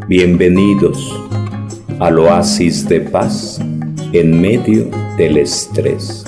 Bienvenidos al oasis de paz en medio del estrés.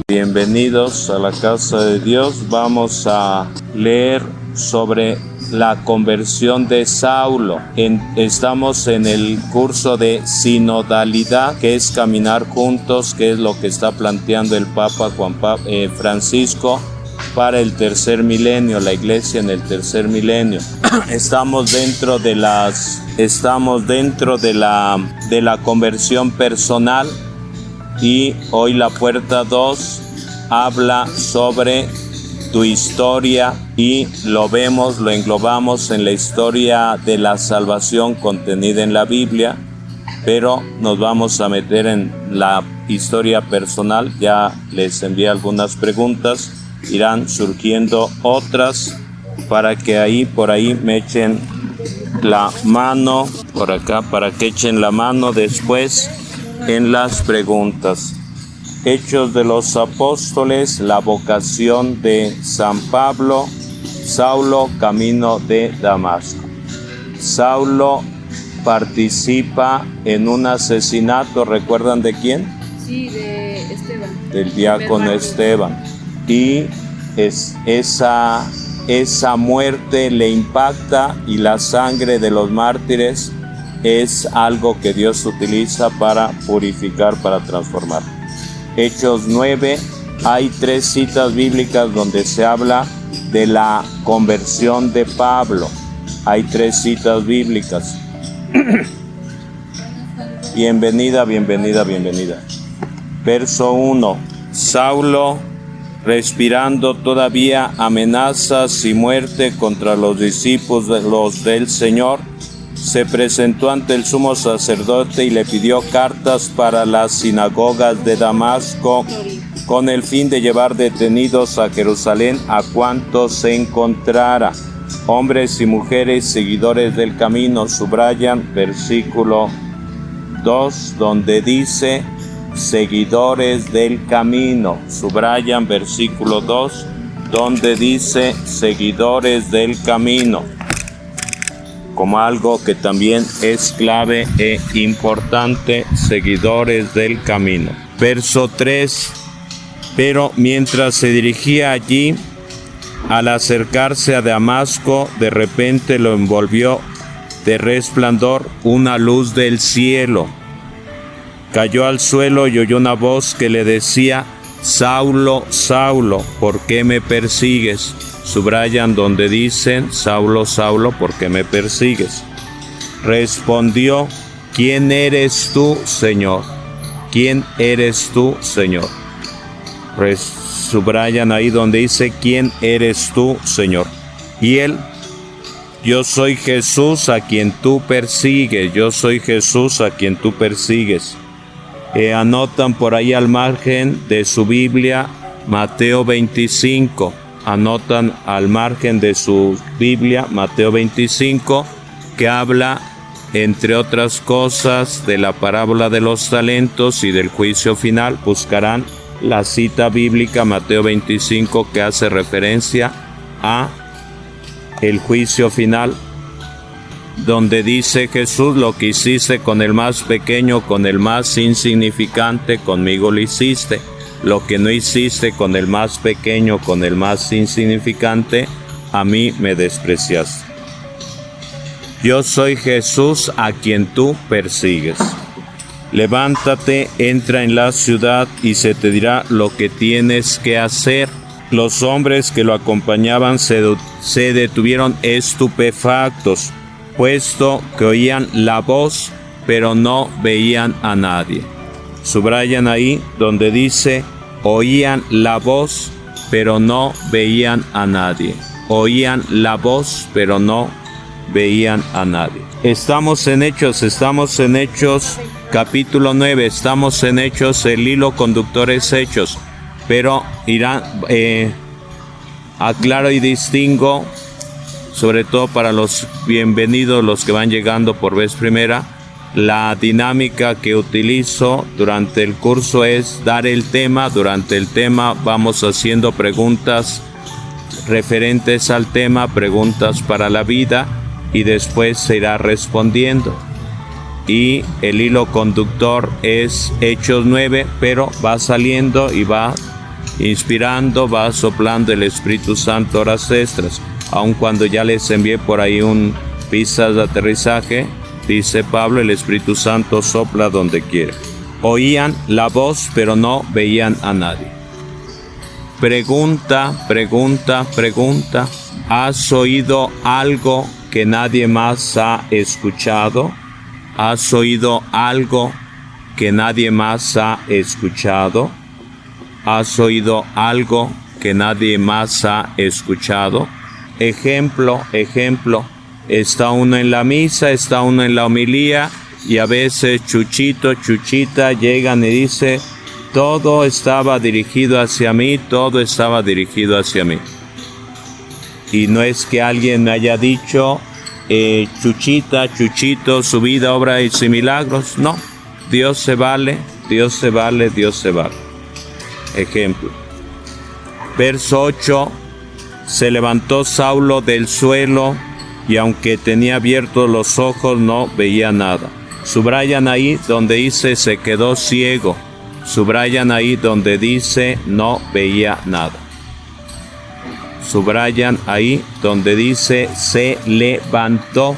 Bienvenidos a la casa de Dios. Vamos a leer sobre la conversión de Saulo. Estamos en el curso de sinodalidad, que es caminar juntos, que es lo que está planteando el Papa Francisco para el tercer milenio, la iglesia en el tercer milenio. Estamos dentro de la conversión personal, y hoy la puerta 2 habla sobre tu historia, y lo englobamos en la historia de la salvación contenida en la Biblia, pero nos vamos a meter en la historia personal. Ya les envié algunas preguntas, irán surgiendo otras para que por ahí me echen la mano, por acá, para que echen la mano después en las preguntas. Hechos de los Apóstoles, la vocación de San Pablo. Saulo, camino de Damasco. Saulo participa en un asesinato, ¿recuerdan de quién? Sí, de Esteban. Del diácono Esteban. Y esa muerte le impacta, y la sangre de los mártires es algo que Dios utiliza para purificar, para transformar. Hechos 9, hay 3 citas bíblicas donde se habla de la conversión de Pablo. Hay 3 citas bíblicas. Bienvenida. Verso 1. Saulo, respirando todavía amenazas y muerte contra los discípulos del Señor, se presentó ante el sumo sacerdote y le pidió cartas para las sinagogas de Damasco, con el fin de llevar detenidos a Jerusalén a cuantos se encontrara, hombres y mujeres seguidores del camino. Subrayan versículo 2, donde dice seguidores del camino. Subrayan versículo 2, donde dice seguidores del camino, como algo que también es clave e importante, seguidores del camino. Verso 3, pero mientras se dirigía allí, al acercarse a Damasco, de repente lo envolvió de resplandor una luz del cielo. Cayó al suelo y oyó una voz que le decía: Saulo, Saulo, ¿por qué me persigues? Subrayan donde dicen: Saulo, Saulo, ¿por qué me persigues? Respondió: ¿quién eres tú, Señor? ¿Quién eres tú, Señor? Subrayan ahí donde dice: ¿quién eres tú, Señor? Y él: yo soy Jesús a quien tú persigues. Yo soy Jesús a quien tú persigues. Anotan por ahí al margen de su Biblia Mateo 25. Anotan al margen de su Biblia Mateo 25, que habla, entre otras cosas, de la parábola de los talentos y del juicio final. Buscarán la cita bíblica Mateo 25 que hace referencia a el juicio final, donde dice Jesús: lo que hiciste con el más pequeño, con el más insignificante, conmigo lo hiciste. Lo que no hiciste con el más pequeño, con el más insignificante, a mí me despreciaste. Yo soy Jesús a quien tú persigues. Levántate, entra en la ciudad y se te dirá lo que tienes que hacer. Los hombres que lo acompañaban se detuvieron estupefactos, puesto que oían la voz, pero no veían a nadie. Subrayan ahí donde dice: oían la voz, pero no veían a nadie. Oían la voz, pero no veían a nadie. Estamos en Hechos capítulo 9, estamos en Hechos, el hilo conductor es Hechos, pero aclaro y distingo, sobre todo para los bienvenidos, los que van llegando por vez primera, la dinámica que utilizo durante el curso es dar el tema. Durante el tema vamos haciendo preguntas referentes al tema, preguntas para la vida, y después se irá respondiendo. Y el hilo conductor es Hechos 9, pero va saliendo y va inspirando, va soplando el Espíritu Santo horas extras. Aun cuando ya les envié por ahí un pistas de aterrizaje, dice Pablo, el Espíritu Santo sopla donde quiere. Oían la voz, pero no veían a nadie. Pregunta. ¿Has oído algo que nadie más ha escuchado? ¿Has oído algo que nadie más ha escuchado? ¿Has oído algo que nadie más ha escuchado? Ejemplo. Está uno en la misa, está uno en la homilía, y a veces Chuchito, Chuchita llegan y dice, todo estaba dirigido hacia mí. Y no es que alguien me haya dicho, Chuchita, Chuchito, su vida, obra y milagros. No, Dios se vale. Ejemplo. Verso 8. Se levantó Saulo del suelo y aunque tenía abiertos los ojos no veía nada. Subrayan ahí donde dice se quedó ciego. Subrayan ahí donde dice no veía nada. Subrayan ahí donde dice se levantó,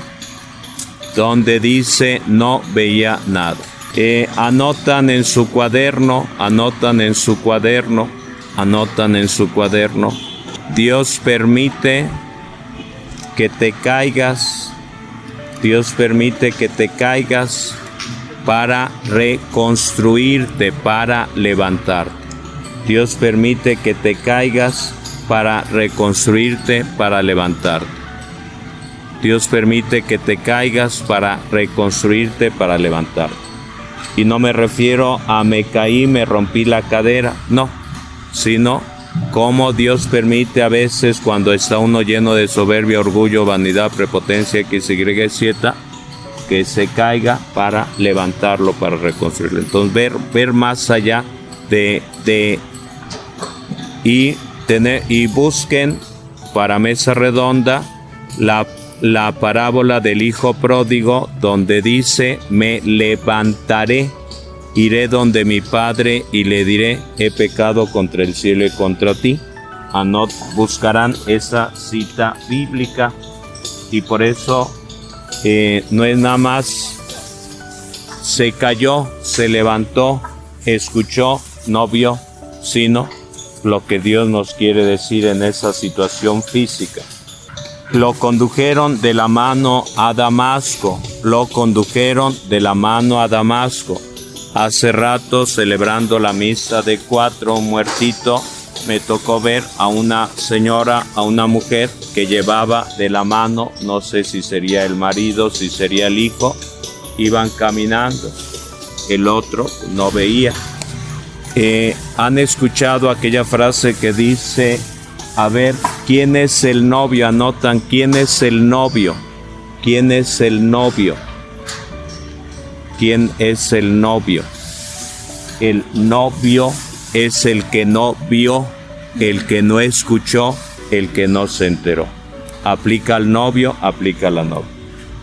donde dice no veía nada. Anotan en su cuaderno. Dios permite que te caigas. Para reconstruirte, para levantarte. Dios permite que te caigas para reconstruirte, para levantarte. Dios permite que te caigas para reconstruirte, para levantarte. Y no me refiero a me caí, me rompí la cadera, no, sino como Dios permite a veces cuando está uno lleno de soberbia, orgullo, vanidad, prepotencia, XY, que se caiga para levantarlo, para reconstruirlo. Entonces ver más allá y busquen para Mesa Redonda la parábola del hijo pródigo, donde dice me levantaré, iré donde mi padre y le diré he pecado contra el cielo y contra ti. Buscarán esa cita bíblica, y por eso no es nada más se cayó, se levantó, escuchó, no vio, sino lo que Dios nos quiere decir en esa situación física. Lo condujeron de la mano a Damasco. Hace rato, celebrando la misa de 4, un muertito, me tocó ver a una señora, a una mujer que llevaba de la mano, no sé si sería el marido, si sería el hijo, iban caminando, el otro no veía. Han escuchado aquella frase que dice, a ver, ¿quién es el novio? Anotan, ¿quién es el novio? ¿Quién es el novio? ¿Quién es el novio? El novio es el que no vio, el que no escuchó, el que no se enteró. Aplica al novio, aplica a la novia.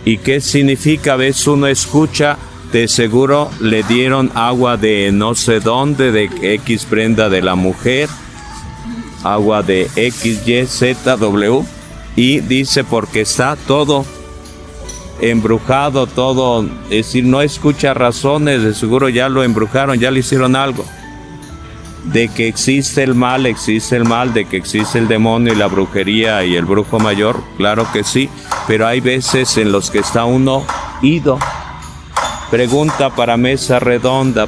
¿Y qué significa? A veces uno escucha, de seguro le dieron agua de no sé dónde, de X prenda de la mujer, agua de XYZW, y dice porque está todo embrujado, todo, es decir, no escucha razones, de seguro ya lo embrujaron, ya le hicieron algo. De que existe el mal, de que existe el demonio y la brujería y el brujo mayor, claro que sí, pero hay veces en los que está uno ido. Pregunta para Mesa Redonda.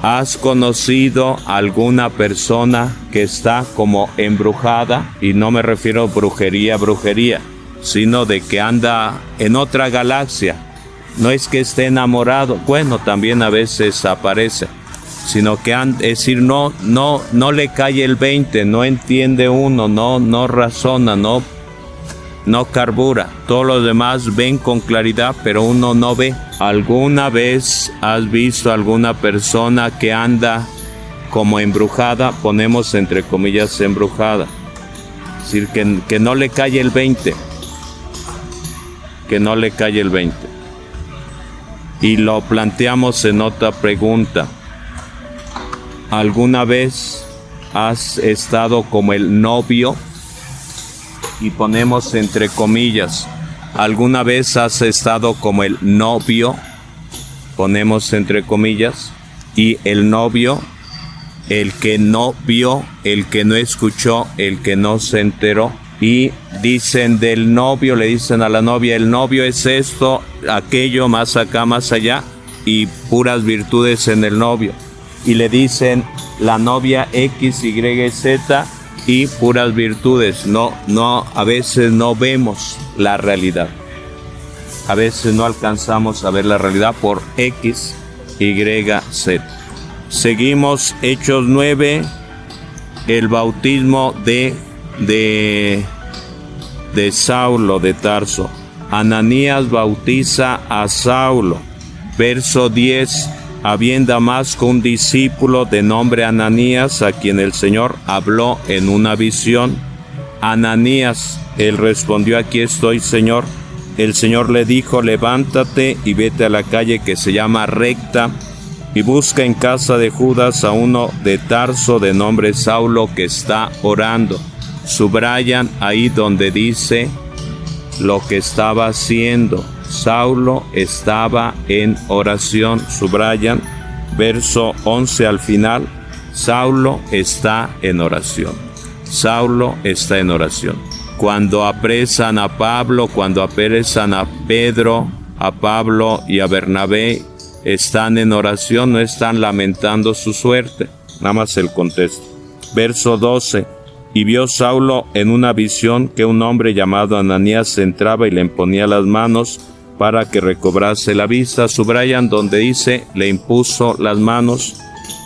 ¿Has conocido alguna persona que está como embrujada? Y no me refiero a brujería, sino de que anda en otra galaxia. No es que esté enamorado, bueno, también a veces aparece, sino que es decir, no le cae el 20, no entiende uno, no razona, no carbura. Todos los demás ven con claridad, pero uno no ve. ¿Alguna vez has visto alguna persona que anda como embrujada? Ponemos entre comillas embrujada. Es decir, que no le cae el 20. que no le cae el 20. Y lo planteamos en otra pregunta. ¿Alguna vez has estado como el novio? Y ponemos entre comillas, ¿alguna vez has estado como el novio? Ponemos entre comillas. Y el novio, el que no vio, el que no escuchó, el que no se enteró. Y dicen del novio, le dicen a la novia, el novio es esto, aquello, más acá, más allá, y puras virtudes en el novio. Y le dicen la novia X, Y, Z, y puras virtudes. No, a veces no vemos la realidad. A veces no alcanzamos a ver la realidad por X, Y, Z. Seguimos Hechos 9, el bautismo de Saulo de Tarso. Ananías bautiza a Saulo. Verso 10. Había en Damasco un discípulo de nombre Ananías, a quien el Señor habló en una visión. Ananías, él respondió, aquí estoy, Señor. El Señor le dijo, levántate y vete a la calle que se llama Recta, y busca en casa de Judas a uno de Tarso de nombre Saulo que está orando. Subrayan ahí donde dice lo que estaba haciendo. Saulo estaba en oración. Subrayan, verso 11 al final. Saulo está en oración. Saulo está en oración. Cuando apresan a Pablo, cuando apresan a Pedro, a Pablo y a Bernabé, están en oración, no están lamentando su suerte. Nada más el contexto. Verso 12. Y vio Saulo en una visión que un hombre llamado Ananías entraba y le imponía las manos para que recobrase la vista. Subrayan donde dice, le impuso las manos.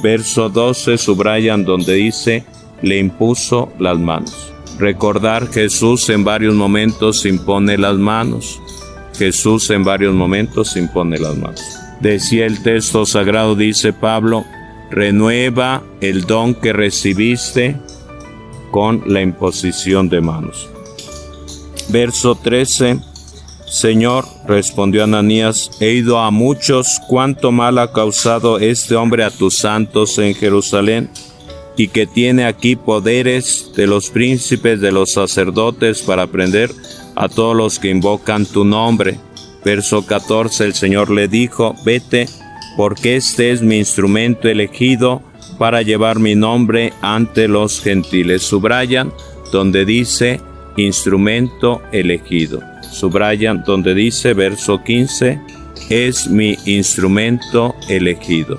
Verso 12, subrayan donde dice, le impuso las manos. Recordar, Jesús en varios momentos impone las manos. Jesús en varios momentos impone las manos. Decía el texto sagrado, dice Pablo, renueva el don que recibiste con la imposición de manos. Verso 13. Señor, respondió Ananías, he ido a muchos, cuánto mal ha causado este hombre a tus santos en Jerusalén, y que tiene aquí poderes de los príncipes de los sacerdotes para prender a todos los que invocan tu nombre. Verso 14, el Señor le dijo, vete, porque este es mi instrumento elegido para llevar mi nombre ante los gentiles. Subrayan donde dice instrumento elegido. Subrayan donde dice, verso 15, es mi instrumento elegido.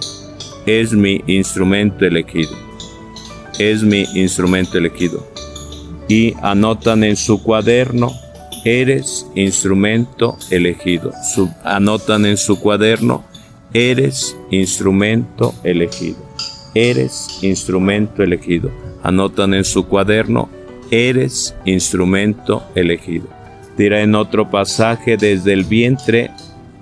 Es mi instrumento elegido. Es mi instrumento elegido. Y anotan en su cuaderno, eres instrumento elegido. Anotan en su cuaderno, eres instrumento elegido. Eres instrumento elegido. Anotan en su cuaderno, eres instrumento elegido. Dirá en otro pasaje, desde el vientre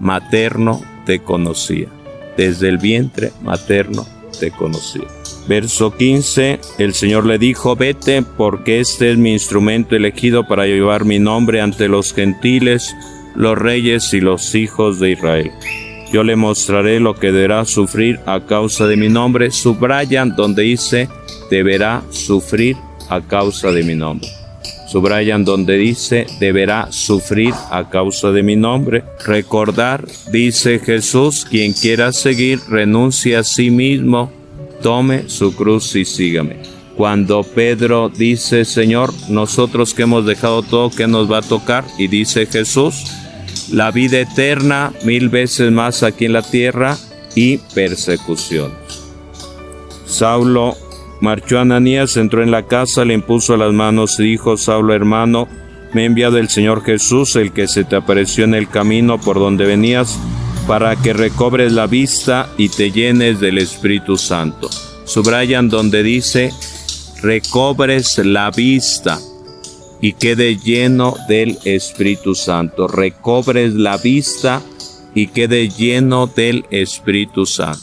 materno te conocía. Desde el vientre materno te conocía. Verso 15, el Señor le dijo, vete, porque este es mi instrumento elegido para llevar mi nombre ante los gentiles, los reyes y los hijos de Israel. Yo le mostraré lo que deberá sufrir a causa de mi nombre. Subrayan donde dice, deberá sufrir a causa de mi nombre. Subrayan donde dice, deberá sufrir a causa de mi nombre. Recordar, dice Jesús, quien quiera seguir, renuncie a sí mismo, tome su cruz y sígame. Cuando Pedro dice, Señor, nosotros que hemos dejado todo, ¿qué nos va a tocar? Y dice Jesús, la vida eterna, 1000 veces más aquí en la tierra, y persecución. Saulo marchó a Ananías, entró en la casa, le impuso las manos y dijo, Saulo, hermano, me ha enviado el Señor Jesús, el que se te apareció en el camino por donde venías, para que recobres la vista y te llenes del Espíritu Santo. Subrayan donde dice, recobres la vista y quede lleno del Espíritu Santo. Recobres la vista y quede lleno del Espíritu Santo.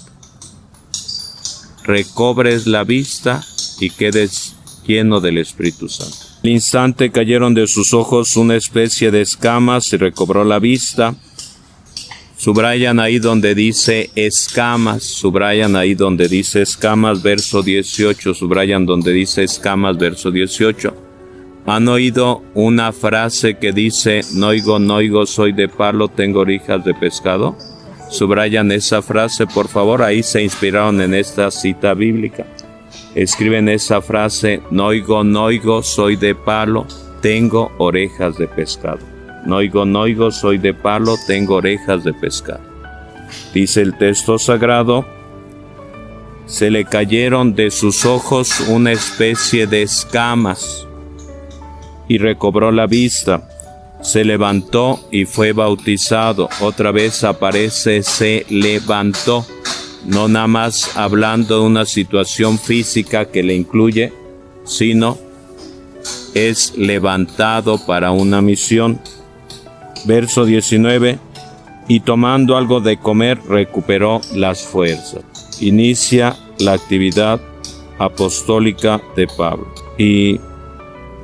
Recobres la vista y quedes lleno del Espíritu Santo. Al instante cayeron de sus ojos una especie de escamas y recobró la vista. Subrayan ahí donde dice escamas, subrayan ahí donde dice escamas, verso 18, subrayan donde dice escamas, verso 18. ¿Han oído una frase que dice, noigo, noigo, soy de palo, tengo orejas de pescado? Subrayan esa frase, por favor, ahí se inspiraron en esta cita bíblica. Escriben esa frase, noigo, noigo, soy de palo, tengo orejas de pescado. Noigo, noigo, soy de palo, tengo orejas de pescado. Dice el texto sagrado, se le cayeron de sus ojos una especie de escamas y recobró la vista. Se levantó y fue bautizado. Otra vez aparece, se levantó. No nada más hablando de una situación física que le incluye, sino es levantado para una misión. Verso 19, y tomando algo de comer, recuperó las fuerzas. Inicia la actividad apostólica de Pablo. Y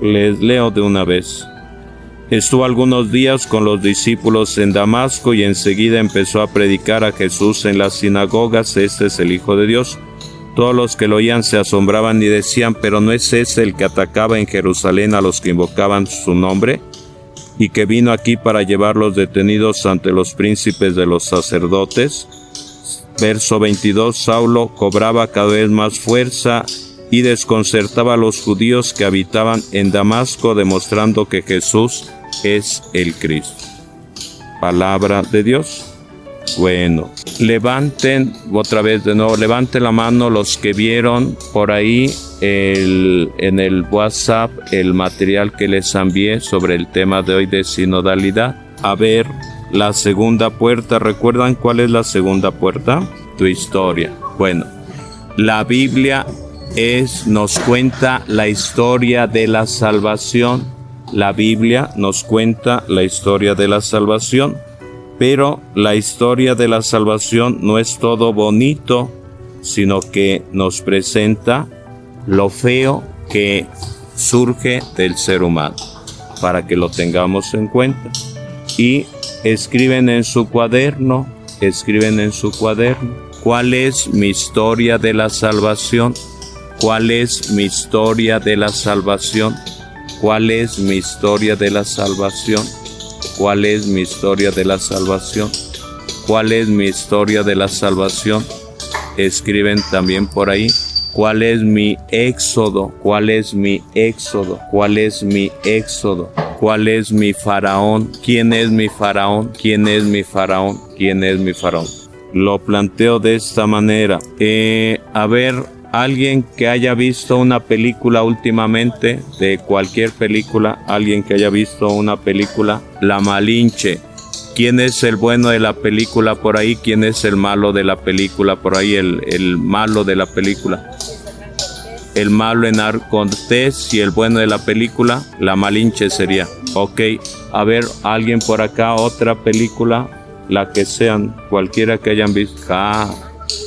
les leo de una vez. Estuvo algunos días con los discípulos en Damasco y enseguida empezó a predicar a Jesús en las sinagogas, este es el Hijo de Dios. Todos los que lo oían se asombraban y decían, ¿pero no es ese el que atacaba en Jerusalén a los que invocaban su nombre? Y que vino aquí para llevarlos detenidos ante los príncipes de los sacerdotes. Verso 22, Saulo cobraba cada vez más fuerza y desconcertaba a los judíos que habitaban en Damasco, demostrando que Jesús es el Cristo. Palabra de Dios. Bueno, levanten, otra vez de nuevo, levanten la mano los que vieron por ahí en el WhatsApp el material que les envié sobre el tema de hoy de sinodalidad. A ver, la segunda puerta, ¿recuerdan cuál es la segunda puerta? Tu historia. Bueno, la Biblia nos cuenta la historia de la salvación. La Biblia nos cuenta la historia de la salvación, pero la historia de la salvación no es todo bonito, sino que nos presenta lo feo que surge del ser humano, para que lo tengamos en cuenta. Y escriben en su cuaderno, ¿cuál es mi historia de la salvación? ¿Cuál es mi historia de la salvación? ¿Cuál es mi historia de la salvación? ¿Cuál es mi historia de la salvación? ¿Cuál es mi historia de la salvación? Escriben también por ahí, ¿cuál es mi éxodo? ¿Cuál es mi éxodo? ¿Cuál es mi éxodo? ¿Cuál es mi faraón? ¿Quién es mi faraón? ¿Quién es mi faraón? ¿Quién es mi faraón? Lo planteo de esta manera. A ver, alguien que haya visto una película últimamente, de cualquier película, alguien que haya visto una película, La Malinche. ¿Quién es el bueno de la película por ahí? ¿Quién es el malo de la película por ahí? El malo de la película. El malo Hernán Cortés y el bueno de la película, La Malinche sería. Ok, a ver, alguien por acá, otra película, la que sean, cualquiera que hayan visto.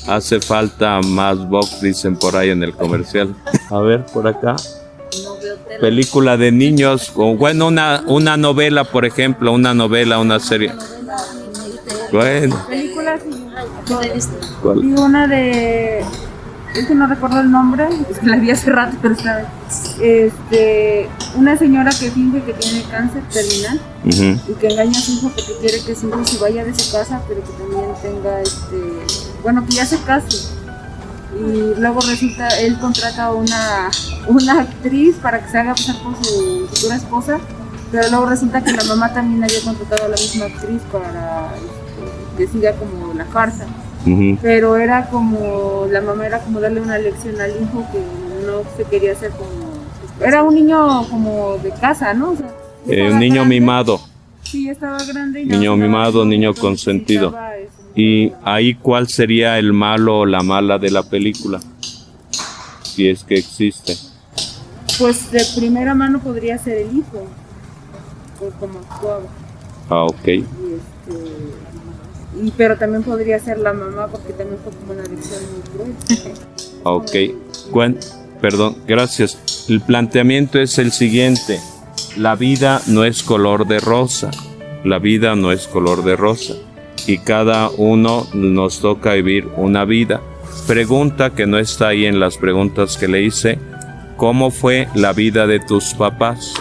Hace falta más box, dicen por ahí en el comercial. A ver, por acá. Película de niños, o bueno, una novela, por ejemplo, una novela, una serie. Bueno. Películas ¿Cuál? y una de... Es que no recuerdo el nombre, es que la vi hace rato, pero está... una señora que finge que tiene cáncer terminal y que engaña a su hijo porque quiere que su hijo se vaya de su casa, pero que también tenga, bueno, que ya se case. Y luego resulta, él contrata a una actriz para que se haga pasar por su futura esposa, pero luego resulta que la mamá también había contratado a la misma actriz para que siga como la farsa. Pero era como, la mamá era como darle una lección al hijo que no se quería hacer como... Era un niño como de casa, ¿no? O sea, un niño grande, mimado. Sí, estaba grande. Y niño mimado, niño consentido. Y ahí, ¿cuál sería el malo o la mala de la película? Si es que existe. Pues de primera mano podría ser el hijo, por cómo actuaba. Ok. Pero también podría ser la mamá, porque también fue como una adicción muy cruel. Ok. Perdón, gracias. El planteamiento es el siguiente. La vida no es color de rosa. La vida no es color de rosa. Y cada uno nos toca vivir una vida. Pregunta que no está ahí en las preguntas que le hice. ¿Cómo fue la vida de tus papás?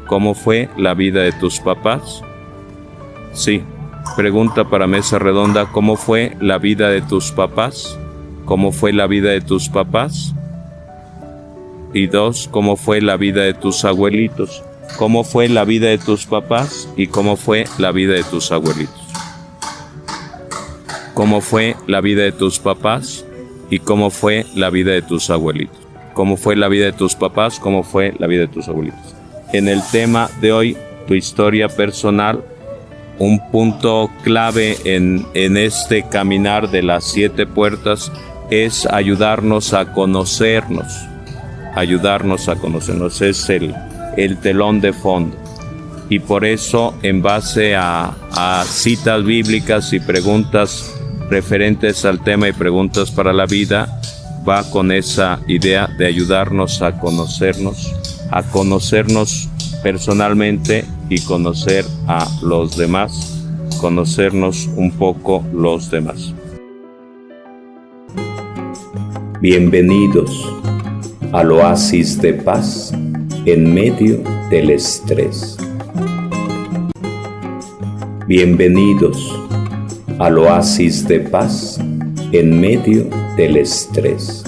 ¿Cómo fue la vida de tus papás? Sí. Pregunta para mesa redonda. ¿Cómo fue la vida de tus papás? ¿Cómo fue la vida de tus papás? Y 2, ¿cómo fue la vida de tus abuelitos? ¿Cómo fue la vida de tus papás y cómo fue la vida de tus abuelitos? ¿Cómo fue la vida de tus papás y cómo fue la vida de tus abuelitos? ¿Cómo fue la vida de tus papás? ¿Cómo fue la vida de tus abuelitos? En el tema de hoy, tu historia personal, un punto clave en este caminar de las 7 puertas es ayudarnos a conocernos. Ayudarnos a conocernos es el telón de fondo. Y por eso, en base a citas bíblicas y preguntas referentes al tema y preguntas para la vida, va con esa idea de ayudarnos a conocernos personalmente y conocer a los demás, conocernos un poco los demás. Bienvenidos al oasis de paz en medio del estrés. Bienvenidos al oasis de paz en medio del estrés.